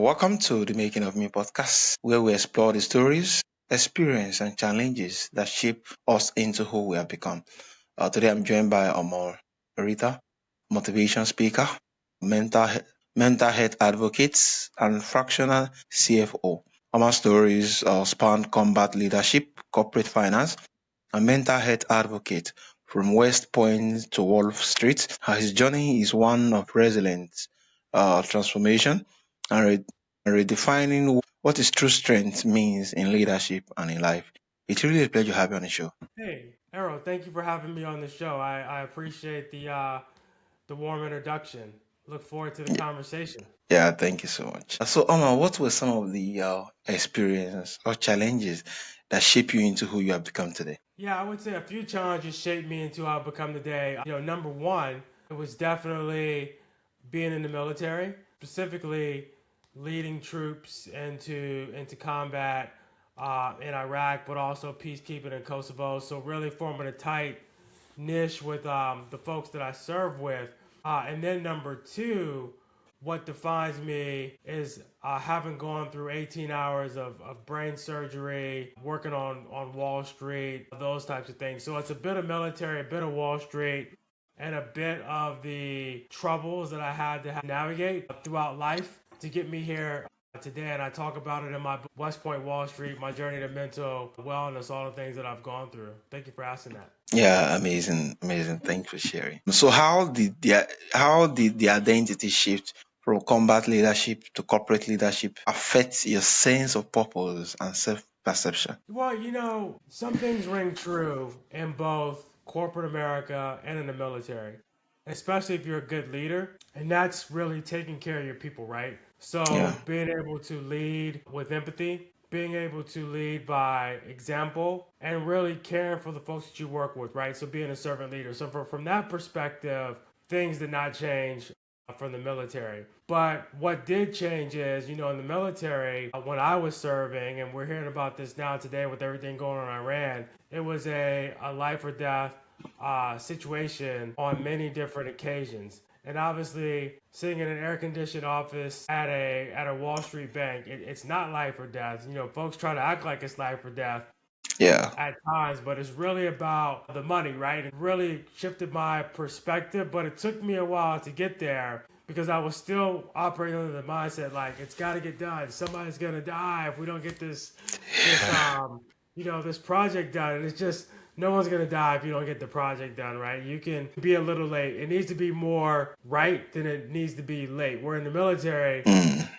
Welcome to the Making of Me podcast, where we explore the stories, experience, and challenges that shape us into who we have become. Today, I'm joined by Omar Ritter, motivation speaker, mental he- mental health advocate, and fractional CFO. Omar's stories span combat leadership, corporate finance, and mental health advocate from West Point to Wall Street. His journey is one of resilience, transformation, and redefining what is true strength means in leadership and in life. It's really a pleasure to have you on the show. Hey, Aro, thank you for having me on the show. I appreciate the warm introduction. Look forward to the conversation. Yeah, thank you so much. So, Omar, what were some of the experiences or challenges that shape you into who you have become today? Yeah, I would say a few challenges shaped me into how I've become today. Number one, it was definitely being in the military, specifically leading troops into combat in Iraq, but also peacekeeping in Kosovo. So really forming a tight niche with the folks that I serve with. And then number two, what defines me is having gone through 18 hours of brain surgery, working on Wall Street, those types of things. So it's a bit of military, a bit of Wall Street, and a bit of the troubles that I had to navigate throughout life to get me here today. And I talk about it in my book, West Point Wall Street, my journey to mental wellness, all the things that I've gone through. Thank you for asking that. Yeah, amazing, amazing. Thanks for sharing. So, how did the identity shift from combat leadership to corporate leadership affect your sense of purpose and self perception? Well, some things ring true in both corporate America and in the military, especially if you're a good leader. And that's really taking care of your people, right? Yeah. So, being able to lead with empathy, being able to lead by example, and really caring for the folks that you work with, right? So, being a servant leader. So, from that perspective, things did not change from the military. But what did change is, in the military, when I was serving, and we're hearing about this now today with everything going on in Iran, it was a life or death situation on many different occasions. And obviously, sitting in an air-conditioned office at a Wall Street bank, it's not life or death. Folks try to act like it's life or death Yeah. at times, but it's really about the money, right? It really shifted my perspective, but it took me a while to get there because I was still operating under the mindset like it's got to get done. Somebody's gonna die if we don't get this project done. And it's just no one's gonna die if you don't get the project done, right? You can be a little late. It needs to be more right than it needs to be late. We're in the military, Mm.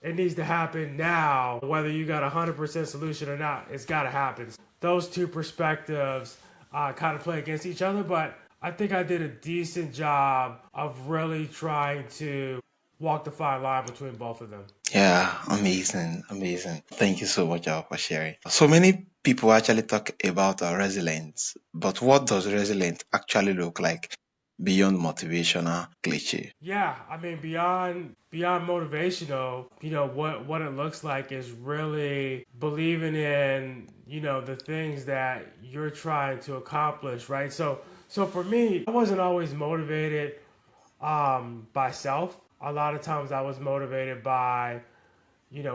it needs to happen now, whether you got a 100% solution or not. It's got to happen. Those two perspectives kind of play against each other, but I think I did a decent job of really trying to walk the fine line between both of them. Yeah, amazing, amazing. Thank you so much for sharing. So many people actually talk about resilience, but what does resilience actually look like beyond motivational cliche? Yeah, I mean beyond motivational, what it looks like is really believing in, the things that you're trying to accomplish, right? So for me, I wasn't always motivated by self. A lot of times I was motivated by,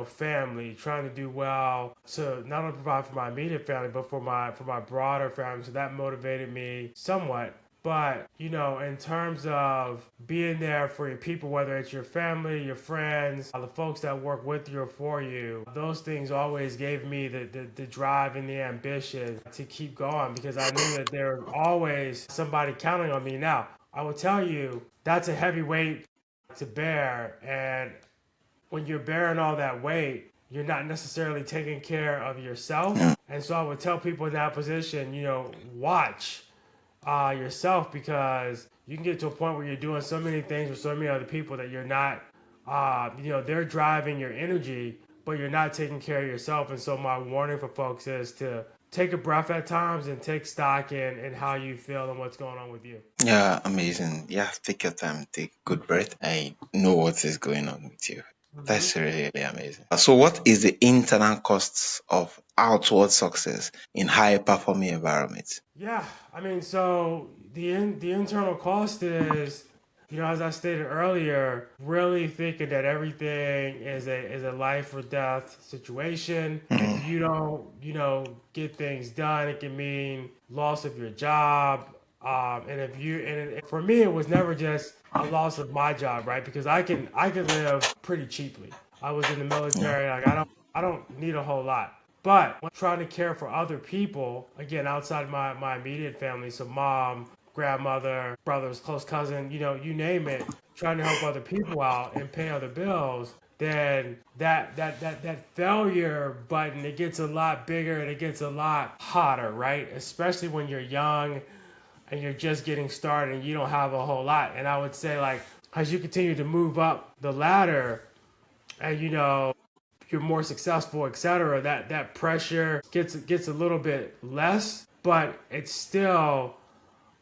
family, trying to do well to not only provide for my immediate family, but for my broader family. So that motivated me somewhat. But, in terms of being there for your people, whether it's your family, your friends, the folks that work with you or for you, those things always gave me the drive and the ambition to keep going because I knew that there was always somebody counting on me. Now, I will tell you, that's a heavy weight to bear. And when you're bearing all that weight, you're not necessarily taking care of yourself. And so I would tell people in that position, watch yourself because you can get to a point where you're doing so many things with so many other people that you're not, they're driving your energy, but you're not taking care of yourself. And so my warning for folks is to take a breath at times and take stock in how you feel and what's going on with you. Yeah, amazing. Yeah, take your time, take good breath. I know what is going on with you. hmm That's really, really amazing. So, what is the internal costs of outward success in high performing environments? Yeah, I mean, so the internal cost is, as I stated earlier, really thinking that everything is a life or death situation. If Mm, you don't, get things done, it can mean loss of your job. And if you and for me, it was never just a loss of my job, right? Because I can live pretty cheaply. I was in the yeah. military. Like I don't need a whole lot. But when trying to care for other people, again, outside my immediate family, so mom, grandmother, brothers, close cousin, you name it, trying to help other people out and pay other bills, then that failure button, it gets a lot bigger and it gets a lot hotter, right? Especially when you're young and you're just getting started and you don't have a whole lot. And I would say, like, as you continue to move up the ladder and you're more successful, etc., that pressure gets a little bit less, but it's still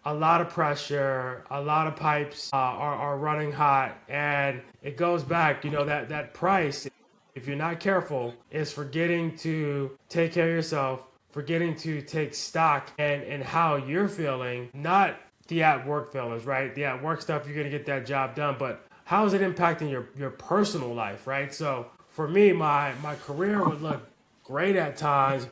a lot of pressure, a lot of pipes are running hot, and it goes back, that price, if you're not careful, is forgetting to take care of yourself, forgetting to take stock and how you're feeling, not the at work feelings, right? The at work stuff, you're gonna get that job done, but how is it impacting your personal life, right? So for me, my career would look great at times,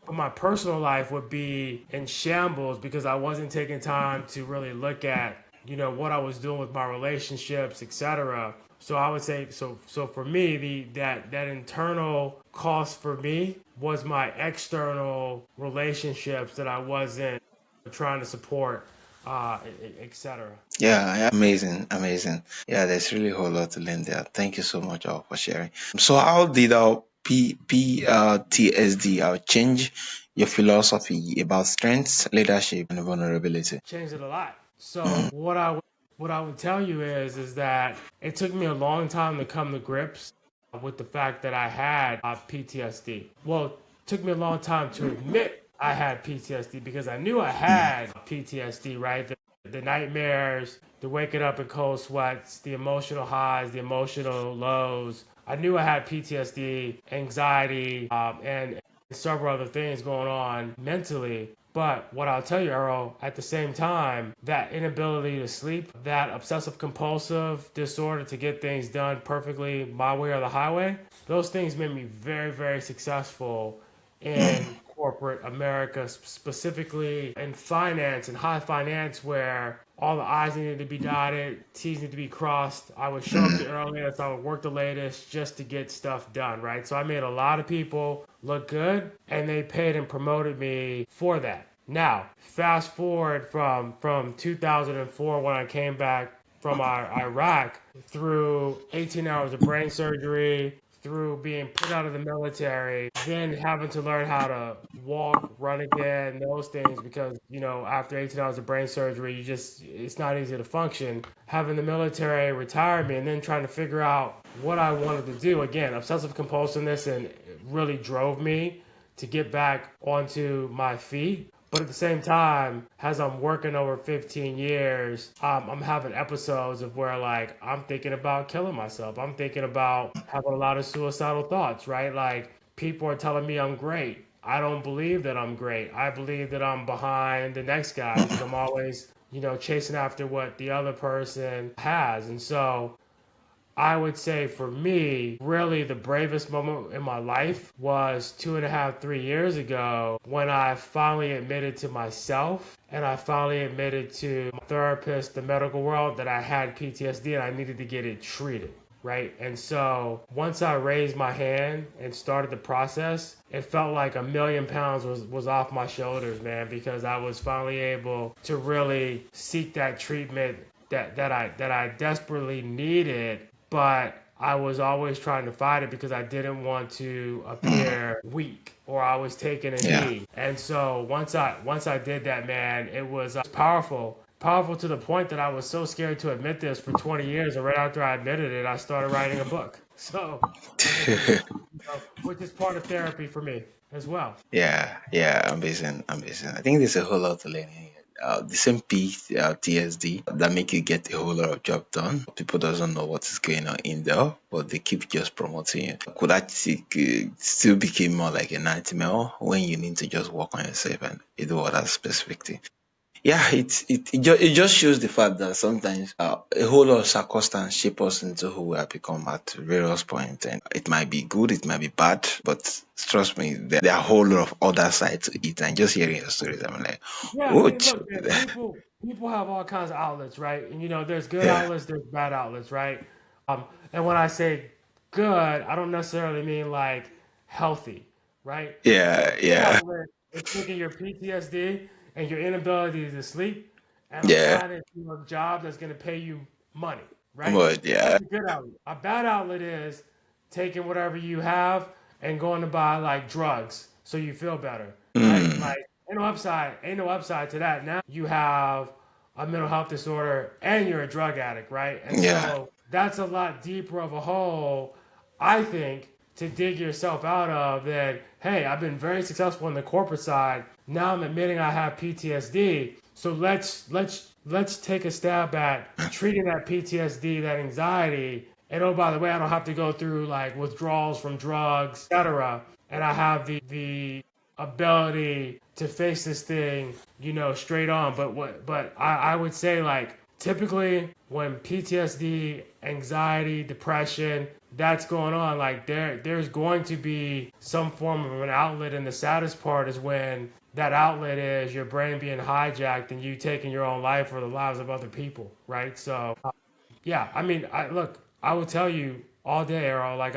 but my personal life would be in shambles because I wasn't taking time to really look at, what I was doing with my relationships, etc. So I would say, so for me, that internal cost for me was my external relationships that I wasn't trying to support, etc. Yeah, yeah, amazing, amazing. Yeah, there's really a whole lot to learn there. Thank you so much all for sharing. So, how did our PTSD change your philosophy about strengths, leadership, and vulnerability? Changed it a lot. So Mm, what I would tell you is that it took me a long time to come to grips with the fact that I had PTSD. Well, it took me a long time to admit I had PTSD because I knew I mm, had PTSD, right? The nightmares, the waking up in cold sweats, the emotional highs, the emotional lows. I knew I had PTSD, anxiety, and several other things going on mentally. But what I'll tell you, Earl, at the same time, that inability to sleep, that obsessive compulsive disorder to get things done perfectly my way or the highway, those things made me very, very successful mm, in corporate America, specifically in finance and high finance, where all the I's needed to be dotted, T's needed to be crossed. I would show up the mm. earliest, I would work the latest just to get stuff done, right? So I made a lot of people look good, and they paid and promoted me for that. Now, fast forward from 2004 when I came back from Iraq through 18 hours of brain surgery, through being put out of the military, then having to learn how to walk, run again, those things, because, after 18 hours of brain surgery, it's not easy to function. Having the military retire me and then trying to figure out what I wanted to do. Again, obsessive compulsiveness and it really drove me to get back onto my feet. But at the same time, as I'm working over 15 years, I'm having episodes of where, like, I'm thinking about killing myself. I'm thinking about having a lot of suicidal thoughts, right? Like, people are telling me I'm great. I don't believe that I'm great. I believe that I'm behind the next guy because I'm always, chasing after what the other person has. And so I would say for me, really the bravest moment in my life was 2.5, 3 years ago when I finally admitted to myself and I finally admitted to my therapist, the medical world, that I had PTSD and I needed to get it treated. Right. And so once I raised my hand and started the process, it felt like 1,000,000 pounds was off my shoulders, man, because I was finally able to really seek that treatment that I desperately needed, but I was always trying to fight it because I didn't want to appear weak or I was taking a Yeah. knee. And so once I did that, man, it was powerful. Powerful to the point that I was so scared to admit this for 20 years, and right after I admitted it, I started writing a book. So, like I said, which is part of therapy for me as well. Yeah, yeah, amazing, amazing. I think there's a whole lot to learn here. The same TSD that make you get a whole lot of job done. People doesn't know what is going on in there, but they keep just promoting it. Could actually still become more like a nightmare when you need to just work on yourself and you do other specific thing. Yeah, it just shows the fact that sometimes a whole lot of circumstance shape us into who we have become at various points, and it might be good, it might be bad, but trust me, there are a whole lot of other sides to it. And just hearing your stories, I'm like, Yeah, I oh, mean, look, man, people have all kinds of outlets, right? And there's good yeah, outlets, there's bad outlets, right? And when I say good, I don't necessarily mean like healthy, right? So a yeah, good yeah, outlet is taking your PTSD and your inability to sleep and yeah, applying it to a job that's going to pay you money, right? but That's yeah, a good outlet. A bad outlet is taking whatever you have and going to buy like drugs so you feel better, right? mm, Like ain't no upside to that. Now you have a mental health disorder and you're a drug addict, right? And yeah, so that's a lot deeper of a hole, I think, to dig yourself out of than, hey, I've been very successful in the corporate side. Now I'm admitting I have PTSD. So let's take a stab at treating that PTSD, that anxiety. And oh, by the way, I don't have to go through like withdrawals from drugs, etc. And I have the ability to face this thing, straight on. But I would say like typically when PTSD, anxiety, depression, that's going on, like there's going to be some form of an outlet, and the saddest part is when that outlet is your brain being hijacked and you taking your own life or the lives of other people, right? So yeah, I mean, I will tell you all day, Errol, like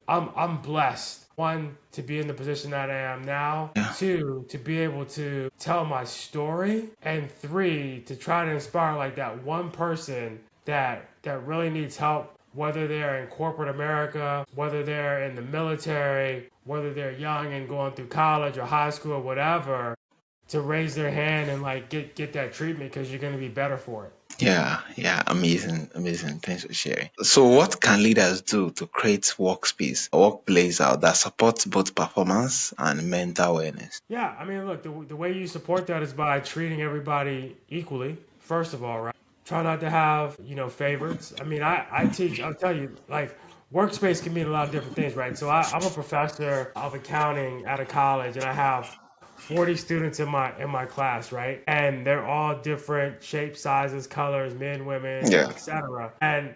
I'm blessed. One, to be in the position that I am now. yeah, Two, to be able to tell my story. And three, to try to inspire like that one person that really needs help, whether they're in corporate America, whether they're in the military, whether they're young and going through college or high school or whatever, to raise their hand and like get that treatment because you're gonna be better for it. yeah, yeah. Amazing, amazing. Thanks for sharing. So, what can leaders do to create workspace, a workplace out that supports both performance and mental wellness? Yeah, I mean, look, the way you support that is by treating everybody equally, first of all, right? Try not to have, favorites. I mean, I teach, I'll tell you, like, workspace can mean a lot of different things, right? So I'm a professor of accounting at a college, and I have 40 students in my class, right? And they're all different shapes, sizes, colors, men, women, Yeah, etc. And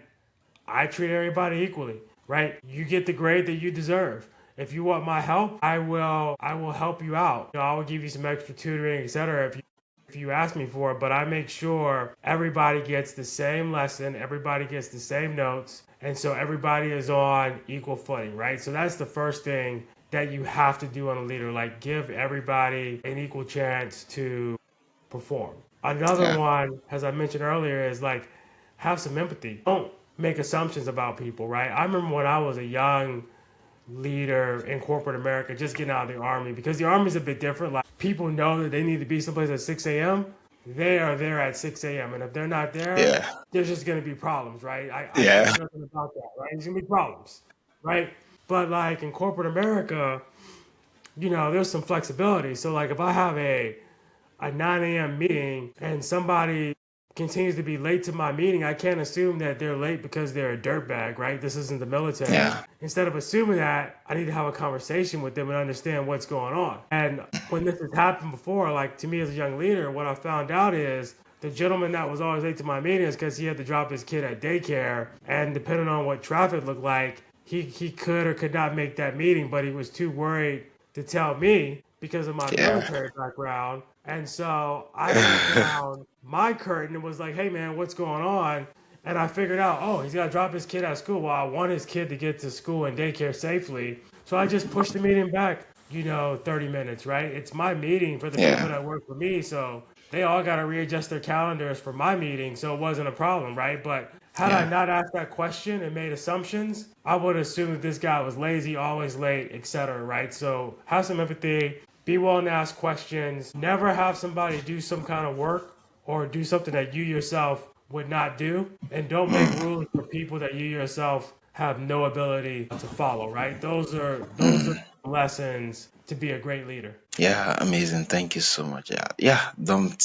I treat everybody equally, right? You get the grade that you deserve. If you want my help, I will help you out. I will give you some extra tutoring, etc. If you ask me for it, but I make sure everybody gets the same lesson, everybody gets the same notes, and so everybody is on equal footing, right? So that's the first thing that you have to do on a leader, like give everybody an equal chance to perform. Another yeah, one, as I mentioned earlier, is like have some empathy. Don't make assumptions about people, right? I remember when I was a young leader in corporate America, just getting out of the army, because the army is a bit different. Like people know that they need to be someplace at 6 a.m. They are there at 6 a.m. And if they're not there, yeah, there's just going to be problems, right? I yeah, change nothing about that, right? There's going to be problems, right? But like in corporate America, there's some flexibility. So like if I have a 9 a.m. meeting and somebody continues to be late to my meeting, I can't assume that they're late because they're a dirtbag, right? This isn't the military. yeah, Instead of assuming that, I need to have a conversation with them and understand what's going on. And when this has happened before, like to me as a young leader, what I found out is the gentleman that was always late to my meetings because he had to drop his kid at daycare, and depending on what traffic looked like, he could or could not make that meeting, but he was too worried to tell me because of my yeah, military background. And so I let down my curtain and was like, hey man, what's going on? And I figured out, oh, he's got to drop his kid out of school. Well, I want his kid to get to school and daycare safely. So I just pushed the meeting back, 30 minutes, right? It's my meeting for the people yeah, that work for me. So they all got to readjust their calendars for my meeting. So it wasn't a problem, right? But had I yeah, not asked that question and made assumptions, I would assume that this guy was lazy, always late, etc. Right? So have some empathy, be willing to ask questions, never have somebody do some kind of work or do something that you yourself would not do, and don't make mm, rules for people that you yourself have no ability to follow. Right? Those are mm. lessons to be a great leader. Yeah, amazing. Thank you so much. Yeah, yeah. Don't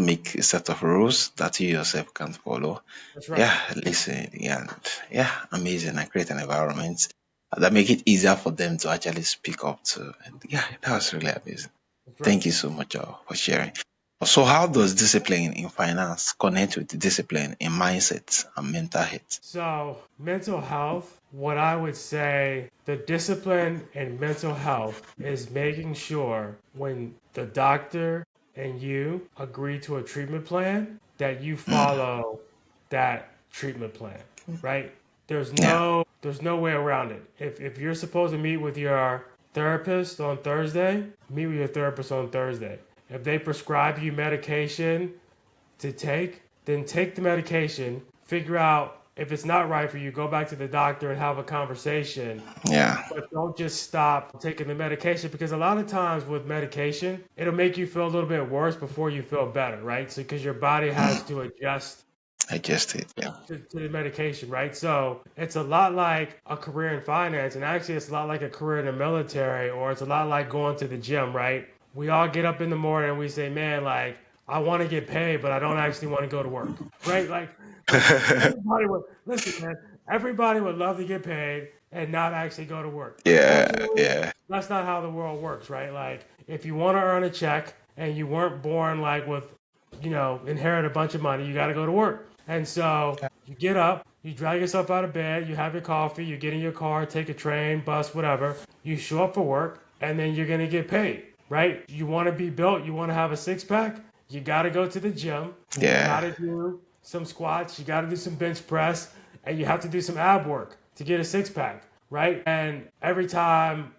make a set of rules that you yourself can't follow. That's right. Yeah, listen. Yeah, yeah. Amazing. And create an environment that make it easier for them to actually speak up to. And yeah, that was really amazing. That's right. Thank you so much for sharing. So how does discipline in finance connect with discipline in mindset and mental health? So, mental health, what I would say, the discipline in mental health is making sure when the doctor and you agree to a treatment plan that you Mm, follow that treatment plan, right? yeah, There's no way around it. If you're supposed to meet with your therapist on Thursday, meet with your therapist on Thursday. If they prescribe you medication to take, then take the medication, figure out if it's not right for you, go back to the doctor and have a conversation. yeah, But don't just stop taking the medication because a lot of times with medication, it'll make you feel a little bit worse before you feel better, right? So, because your body has mm, to adjust I guessed it. Yeah, to the medication, right? So it's a lot like a career in finance, and actually, it's a lot like a career in the military, or it's a lot like going to the gym, right? We all get up in the morning and we say, "Man, like I want to get paid, but I don't actually want to go to work," right? Like everybody would listen, man. Everybody would love to get paid and not actually go to work. yeah, Unfortunately, yeah, that's not how the world works, right? Like if you want to earn a check and you weren't born like with inherit a bunch of money, you got to go to work. And so you get up, you drag yourself out of bed, you have your coffee, you get in your car, take a train, bus, whatever. You show up for work, and then you're going to get paid, right? You want to be built, you want to have a six pack, you got to go to the gym, you got yeah, to do some squats, you got to do some bench press, and you have to do some ab work to get a six pack, right? And every time,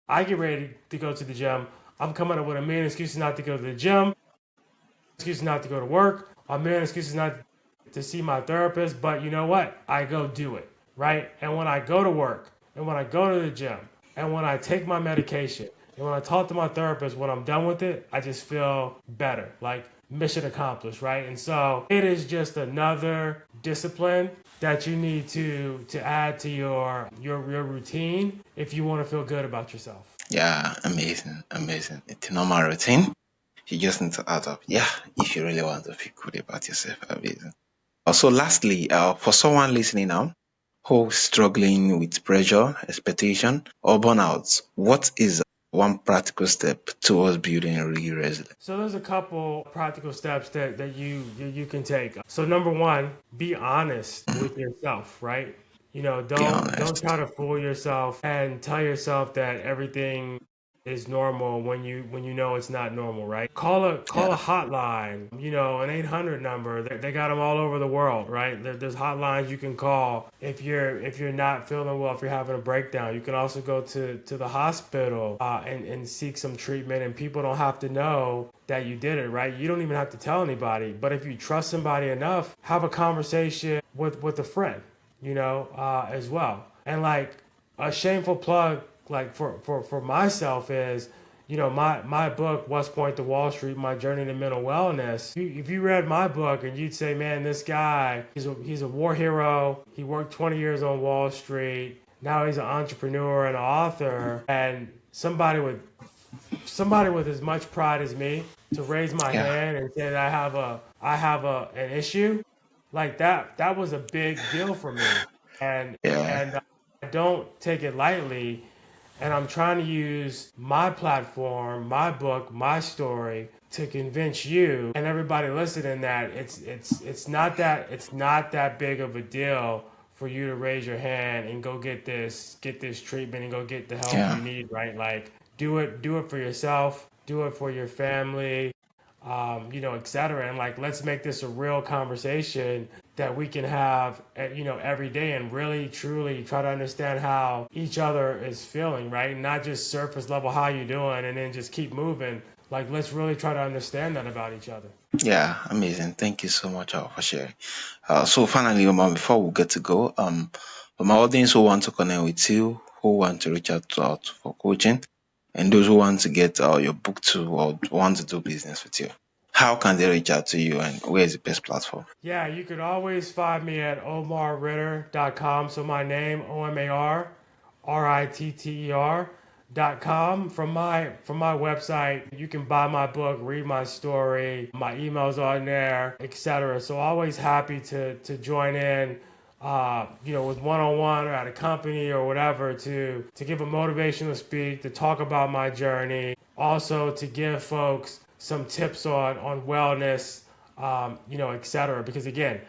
I get ready to go to the gym, I'm coming up with a million excuses not to go to the gym, excuses not to go to work, a million excuses not to see my therapist, but you know what? I go do it, right? And when I go to work, and when I go to the gym, and when I take my medication, and when I talk to my therapist, when I'm done with it, I just feel better, like mission accomplished, right? And so it is just another discipline that you need to add to your routine if you want to feel good about yourself. yeah. Amazing, amazing. It's a normal routine. You just need to add up. Yeah, if you really want to feel good about yourself, amazing. Also, lastly, for someone listening now who's struggling with pressure, expectation, or burnout, what is one practical step towards building a real resilience? So there's a couple practical steps that you can take. So number one, be honest with yourself, right? Be Don't honest. try to fool yourself and tell yourself that everything is normal when you know it's not normal, right? Call a Yeah, hotline, an 800 number. They got them all over the world, right? There's hotlines you can call if you're not feeling well, if you're having a breakdown. You can also go to the hospital and seek some treatment, and people don't have to know that you did it, right? You don't even have to tell anybody. But if you trust somebody enough, have a conversation with a friend, as well. And like a shameful plug, like for myself is, my book, West Point to Wall Street, My Journey to Mental Wellness. If you read my book and you'd say, man, this guy, he's a war hero. He worked 20 years on Wall Street. Now he's an entrepreneur and an author. And somebody with as much pride as me to raise my yeah, hand and say that I have an issue like that was a big deal for me, and yeah, and I don't take it lightly, and I'm trying to use my platform, my book, my story to convince you and everybody listening that it's not that big of a deal for you to raise your hand and go get this treatment and go get the help yeah, you need, right? Like do it for yourself, do it for your family, etc. And like, let's make this a real conversation that we can have, every day and really truly try to understand how each other is feeling, right? Not just surface level, how you doing, and then just keep moving. Like, let's really try to understand that about each other. yeah. Amazing. Thank you so much for sharing. So finally, Omar, before we get to go, for my audience who want to connect with you, who want to reach out for coaching, and those who want to get your book too or want to do business with you, how can they reach out to you, and where is the best platform? Yeah, you could always find me at omarritter.com. So my name, OMARRITTER.com. From my website, you can buy my book, read my story, my emails on there, etc. So always happy to join in, with one-on-one or at a company or whatever to give a motivational speak, to talk about my journey, also to give folks some tips on wellness, etc. Because again,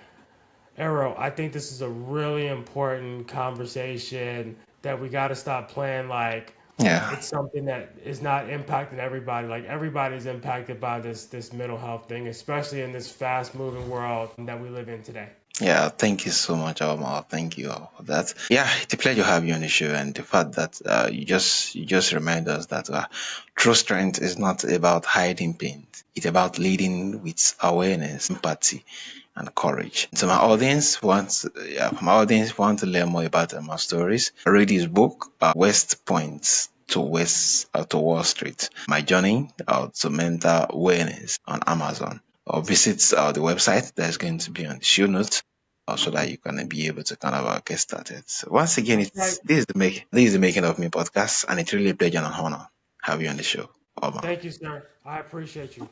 Arrow, I think this is a really important conversation that we got to stop playing like Yeah. it's something that is not impacting everybody. Like everybody's impacted by this mental health thing, especially in this fast moving world that we live in today. Yeah, thank you so much, Omar. Thank you all for that. Yeah, it's a pleasure having you on the show, and the fact that you just remind us that true strength is not about hiding pain; it's about leading with awareness, empathy, and courage. So my audience want to learn more about my stories. Read his book, West Point to Wall Street: My Journey to Mental Wellness, on Amazon, or visit the website that's going to be on the show notes, so that you can be able to kind of get started. So once again, That's right. it's this is the Making of Me podcast, and it's really a pleasure and an honor have you on the show, Omar. Thank you, sir. I appreciate you.